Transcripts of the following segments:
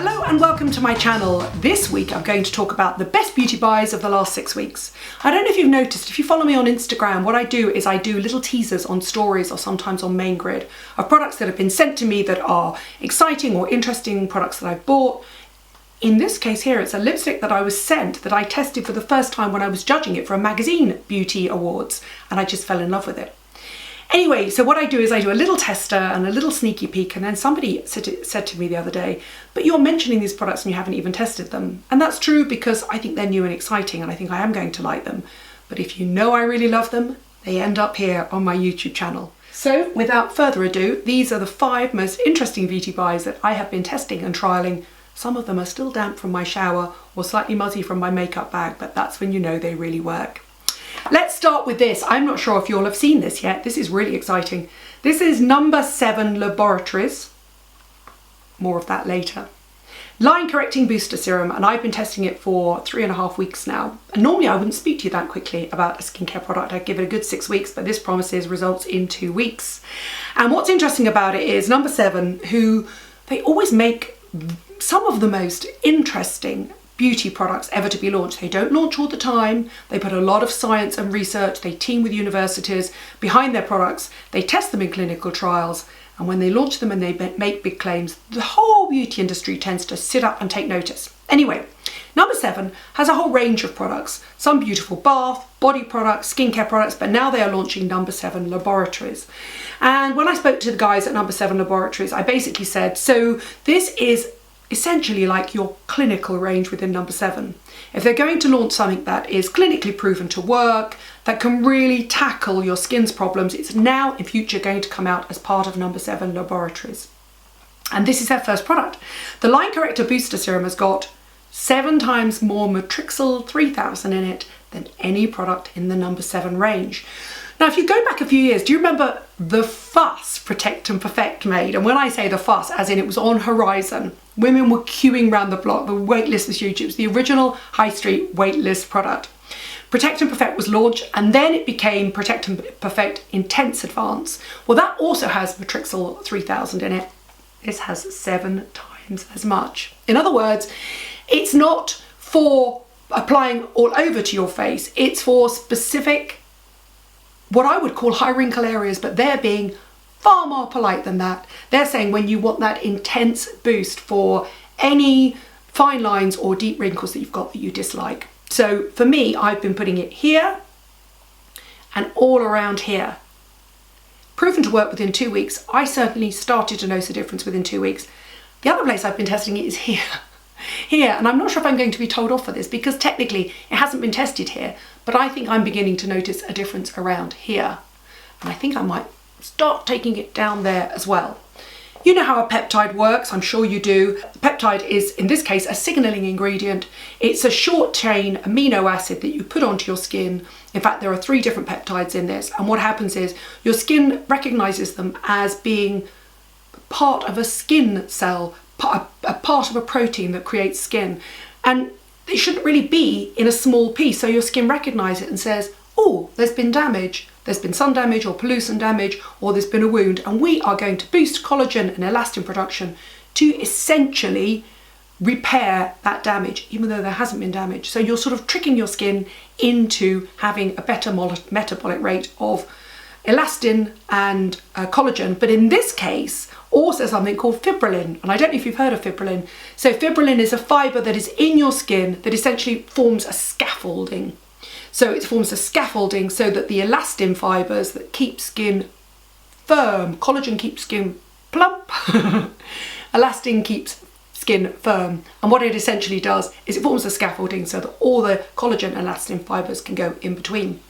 Hello and welcome to my channel. This week I'm going to talk about the best beauty buys of the last 6 weeks. I don't know if you've noticed, if you follow me on Instagram, what I do is I do little teasers on stories or sometimes on Main Grid of products that have been sent to me that are exciting or interesting, products that I've bought. In this case here, it's a lipstick that I was sent that I tested for the first time when I was judging it for a magazine beauty awards, and I just fell in love with it. Anyway, so what I do is I do a little tester and a little sneaky peek, and then somebody said to me the other day, but you're mentioning these products and you haven't even tested them. And that's true because I think they're new and exciting and I think I am going to like them. But if you know I really love them, they end up here on my YouTube channel. So without further ado, these are the 5 most interesting beauty buys that I have been testing and trialing. Some of them are still damp from my shower or slightly muzzy from my makeup bag, but that's when you know they really work. Let's start with this. I'm not sure if you all have seen this yet. This is really exciting. This is No. 7 Laboratories. More of that later. Line Correcting Booster Serum, and I've been testing it for 3.5 weeks now. And normally I wouldn't speak to you that quickly about a skincare product. I'd give it a good 6 weeks, but this promises results in 2 weeks. And what's interesting about it is No. 7, who they always make some of the most interesting beauty products ever to be launched. They don't launch all the time. They put a lot of science and research. They team with universities behind their products. They test them in clinical trials. And when they launch them and they make big claims, the whole beauty industry tends to sit up and take notice. Anyway, No. 7 has a whole range of products. Some beautiful bath, body products, skincare products, but now they are launching No. 7 Laboratories. And when I spoke to the guys at No. 7 Laboratories, I basically said, so this is essentially like your clinical range within No. 7. If they're going to launch something that is clinically proven to work, that can really tackle your skin's problems, it's now in future going to come out as part of No. 7 Laboratories. And this is their first product. The Line Corrector Booster Serum has got 7 times more Matrixyl 3000 in it than any product in the No. 7 range. Now, if you go back a few years, do you remember the fuss Protect and Perfect made? And when I say the fuss, as in it was on Horizon, women were queuing around the block, the wait list was huge. It was the original high street wait list product. Protect and Perfect was launched, and then it became Protect and Perfect Intense Advance. Well, that also has Matrixyl 3000 in it. This has 7 times as much. In other words, it's not for applying all over to your face. It's for specific, what I would call high wrinkle areas, but they're being far more polite than that. They're saying when you want that intense boost for any fine lines or deep wrinkles that you've got that you dislike. So for me, I've been putting it here and all around here. Proven to work within 2 weeks. I certainly started to notice a difference within 2 weeks. The other place I've been testing it is here. Here, and I'm not sure if I'm going to be told off for this because technically it hasn't been tested here, but I think I'm beginning to notice a difference around here. And I think I might start taking it down there as well. You know how a peptide works, I'm sure you do. The peptide is, in this case, a signalling ingredient. It's a short chain amino acid that you put onto your skin. In fact, there are 3 different peptides in this, and what happens is your skin recognizes them as being part of a skin cell, a part of a protein that creates skin, and it shouldn't really be in a small piece, so your skin recognizes it and says, oh, there's been damage, there's been sun damage or pollution damage, or there's been a wound, and we are going to boost collagen and elastin production to essentially repair that damage, even though there hasn't been damage. So you're sort of tricking your skin into having a better metabolic rate of elastin and collagen, but in this case also something called fibrillin, and I don't know if you've heard of fibrillin. So fibrillin is a fibre that is in your skin that essentially forms a scaffolding. So it forms a scaffolding so that the elastin fibres that keep skin firm, collagen keeps skin plump, elastin keeps skin firm, and what it essentially does is it forms a scaffolding so that all the collagen and elastin fibres can go in between.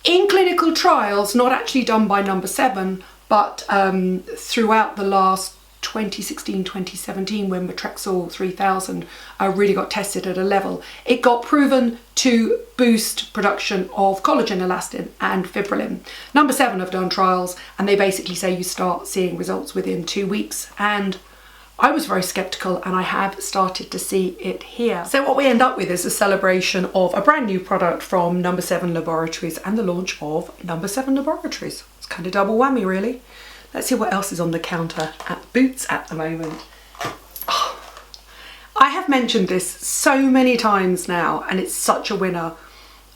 In clinical trials, not actually done by No. 7, but throughout the last 2016, 2017, when Matrixyl 3000 really got tested at a level, it got proven to boost production of collagen, elastin and fibrillin. No. 7 have done trials, and they basically say you start seeing results within 2 weeks, and I was very skeptical, and I have started to see it here. So what we end up with is a celebration of a brand new product from No. 7 Laboratories and the launch of No. 7 Laboratories. It's kind of double whammy, really. Let's see what else is on the counter at Boots at the moment. Oh, have mentioned this so many times now, and it's such a winner.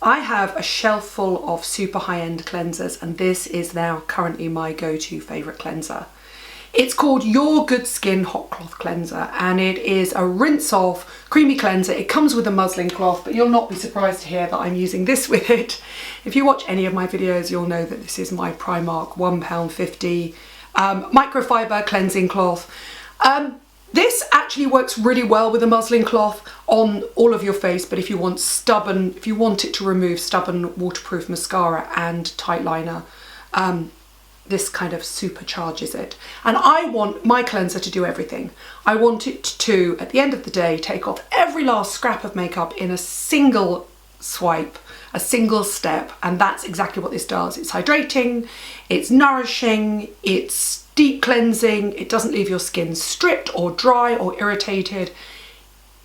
I have a shelf full of super high-end cleansers, and this is now currently my go-to favourite cleanser. It's called Your Good Skin Hot Cloth Cleanser, and it is a rinse-off creamy cleanser. It comes with a muslin cloth, but you'll not be surprised to hear that I'm using this with it. If you watch any of my videos, you'll know that this is my Primark £1.50 microfiber cleansing cloth. This actually works really well with a muslin cloth on all of your face, but if you want it to remove stubborn waterproof mascara and tight liner, this kind of supercharges it. And I want my cleanser to do everything. I want it to, at the end of the day, take off every last scrap of makeup in a single swipe, a single step, and that's exactly what this does. It's hydrating, it's nourishing, it's deep cleansing, it doesn't leave your skin stripped or dry or irritated.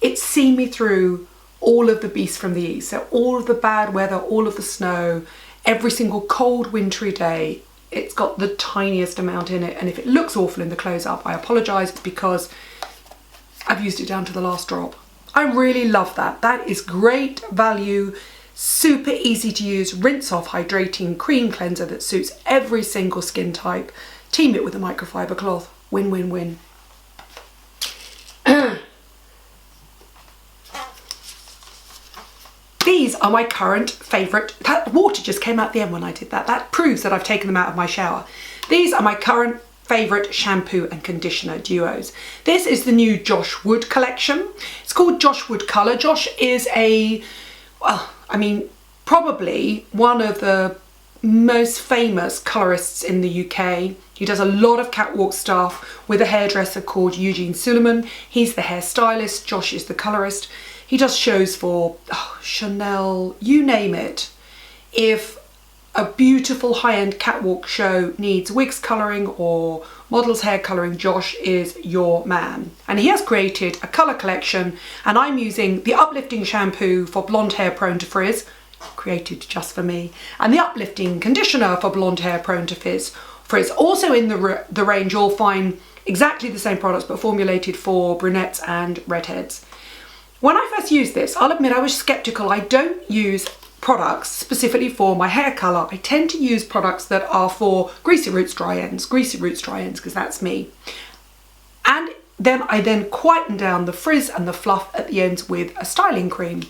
It's seen me through all of the beasts from the east, so all of the bad weather, all of the snow, every single cold wintry day. It's got the tiniest amount in it, and if it looks awful in the close-up, I apologise, because I've used it down to the last drop. I really love that. That is great value, super easy to use, rinse-off hydrating cream cleanser that suits every single skin type. Team it with a microfiber cloth. Win, win, win. These are my current favourite. That water just came out the end when I did that. That proves that I've taken them out of my shower. These are my current favourite shampoo and conditioner duos. This is the new Josh Wood collection. It's called Josh Wood Colour. Josh is probably one of the most famous colourists in the UK. He does a lot of catwalk stuff with a hairdresser called Eugene Suleiman. He's the hairstylist, Josh is the colourist. He does shows for Chanel, you name it. If a beautiful high-end catwalk show needs wigs colouring or models hair colouring, Josh is your man. And he has created a colour collection, and I'm using the Uplifting shampoo for blonde hair prone to frizz, created just for me, and the Uplifting conditioner for blonde hair prone to frizz. Also in the range you'll find exactly the same products but formulated for brunettes and redheads. When I first used this, I'll admit I was sceptical. I don't use products specifically for my hair colour. I tend to use products that are for greasy roots, dry ends, because that's me. And then I quieten down the frizz and the fluff at the ends with a styling cream.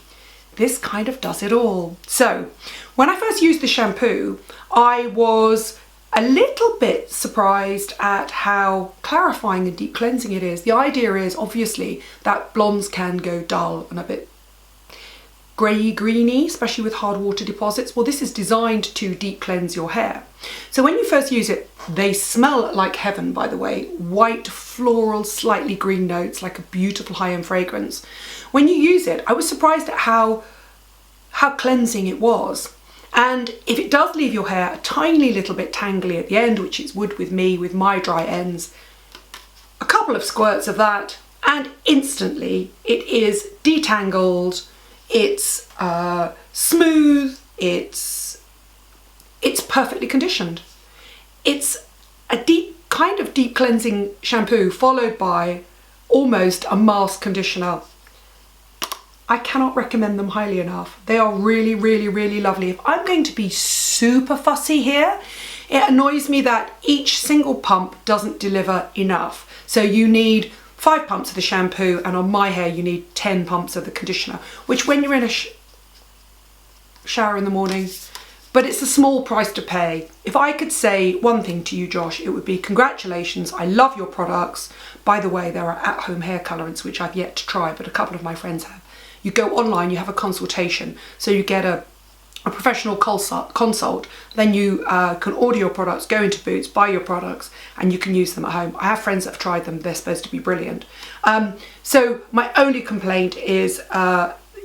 This kind of does it all. So when I first used the shampoo, I was a little bit surprised at how clarifying and deep cleansing it is. The idea is obviously that blondes can go dull and a bit grey greeny, especially with hard water deposits. Well, this is designed to deep cleanse your hair. So when you first use it, they smell like heaven, by the way. White, floral, slightly green notes, like a beautiful high-end fragrance. When you use it, I was surprised at how cleansing it was. And if it does leave your hair a tiny little bit tangly at the end, which it would with me, with my dry ends, a couple of squirts of that and instantly it is detangled, it's smooth, it's perfectly conditioned. It's a kind of deep cleansing shampoo followed by almost a mask conditioner. I cannot recommend them highly enough. They are really, really, really lovely. If I'm going to be super fussy here, it annoys me that each single pump doesn't deliver enough. So you need 5 pumps of the shampoo, and on my hair you need 10 pumps of the conditioner, which when you're in a shower in the morning, but it's a small price to pay. If I could say one thing to you, Josh, it would be congratulations, I love your products. By the way, there are at-home hair colorants, which I've yet to try, but a couple of my friends have. You go online, you have a consultation, so you get a professional consult, then you can order your products, go into Boots, buy your products, and you can use them at home. I have friends that have tried them, they're supposed to be brilliant. So my only complaint is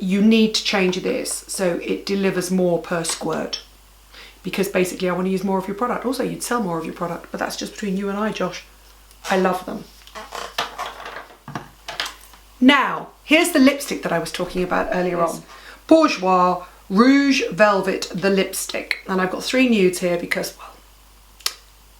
you need to change this so it delivers more per squirt, because basically I want to use more of your product. Also, you'd sell more of your product, but that's just between you and I, Josh. I love them. Now, here's the lipstick that I was talking about earlier on. Bourjois Rouge Velvet, the lipstick. And I've got 3 nudes here because, well,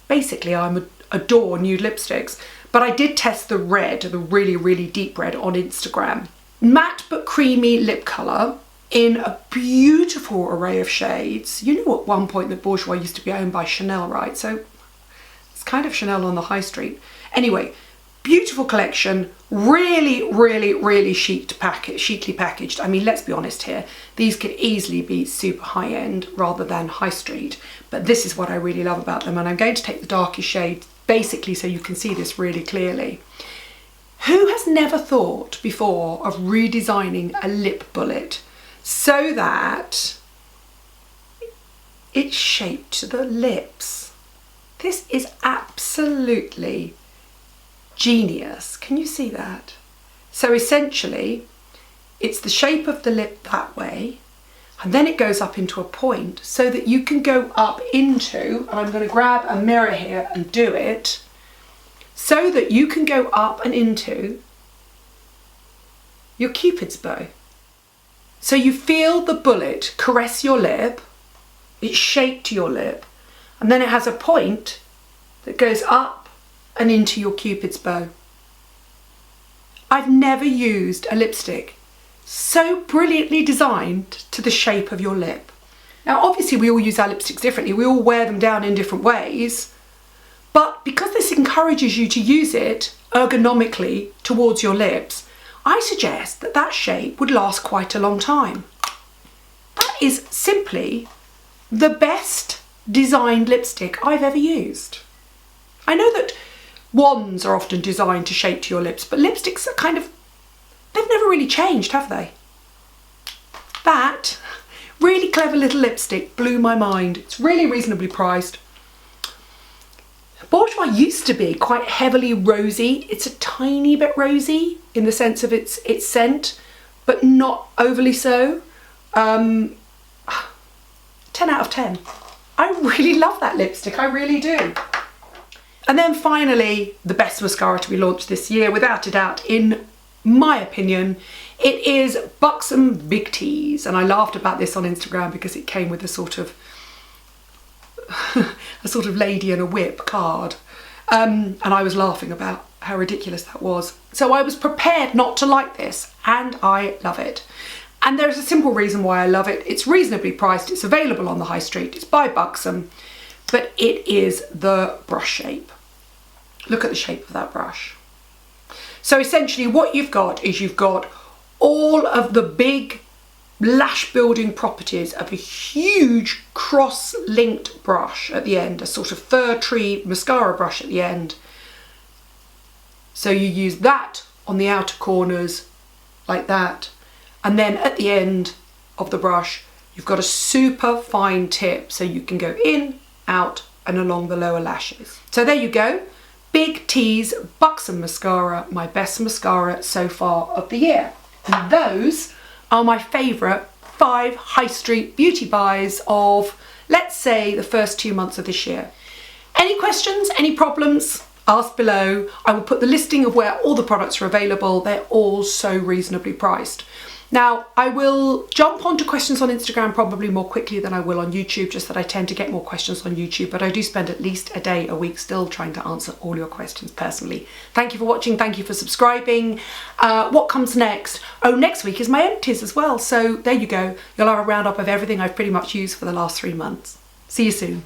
basically I adore nude lipsticks. But I did test the red, the really, really deep red on Instagram. matte but creamy lip colour in a beautiful array of shades. You know, at one point that Bourjois used to be owned by Chanel, right? So it's kind of Chanel on the high street. Anyway, beautiful collection, really, really, really chicly packaged. I mean, let's be honest here, these could easily be super high end rather than high street, but this is what I really love about them. And I'm going to take the darkest shade basically so you can see this really clearly. Who has never thought before of redesigning a lip bullet so that it's shaped to the lips? This is absolutely genius. Can you see that? So essentially, it's the shape of the lip that way, and then it goes up into a point so that you can go up into, and I'm going to grab a mirror here and do it, so that you can go up and into your Cupid's bow. So you feel the bullet caress your lip, it's shaped to your lip, and then it has a point that goes up and into your Cupid's bow. I've never used a lipstick so brilliantly designed to the shape of your lip. Now obviously we all use our lipsticks differently, we all wear them down in different ways, but because this encourages you to use it ergonomically towards your lips, I suggest that that shape would last quite a long time. That is simply the best designed lipstick I've ever used. I know that wands are often designed to shape to your lips, but lipsticks are kind of, they've never really changed, have they? That really clever little lipstick blew my mind. It's really reasonably priced. Bourjois used to be quite heavily rosy. It's a tiny bit rosy in the sense of its scent, but not overly so. 10 out of 10. I really love that lipstick, I really do. And then finally, the best mascara to be launched this year, without a doubt, in my opinion, it is Buxom Big T's. And I laughed about this on Instagram because it came with a sort of lady in a whip card. And I was laughing about how ridiculous that was. So I was prepared not to like this, and I love it. And there's a simple reason why I love it. It's reasonably priced, it's available on the high street, it's by Buxom, but it is the brush shape. Look at the shape of that brush. So essentially what you've got is you've got all of the big lash building properties of a huge cross-linked brush at the end, a sort of fir tree mascara brush at the end. So you use that on the outer corners like that, and then at the end of the brush you've got a super fine tip so you can go in, out and along the lower lashes. So there you go, Big T's Buxom mascara, my best mascara so far of the year. And those are my favourite 5 high street beauty buys of, let's say, the first 2 months of this year. Any questions, any problems? Ask below. I will put the listing of where all the products are available. They're all so reasonably priced. Now, I will jump onto questions on Instagram probably more quickly than I will on YouTube, just that I tend to get more questions on YouTube, but I do spend at least a day a week still trying to answer all your questions personally. Thank you for watching, thank you for subscribing. What comes next? Oh, next week is my empties as well, so there you go. You'll have a roundup of everything I've pretty much used for the last 3 months. See you soon.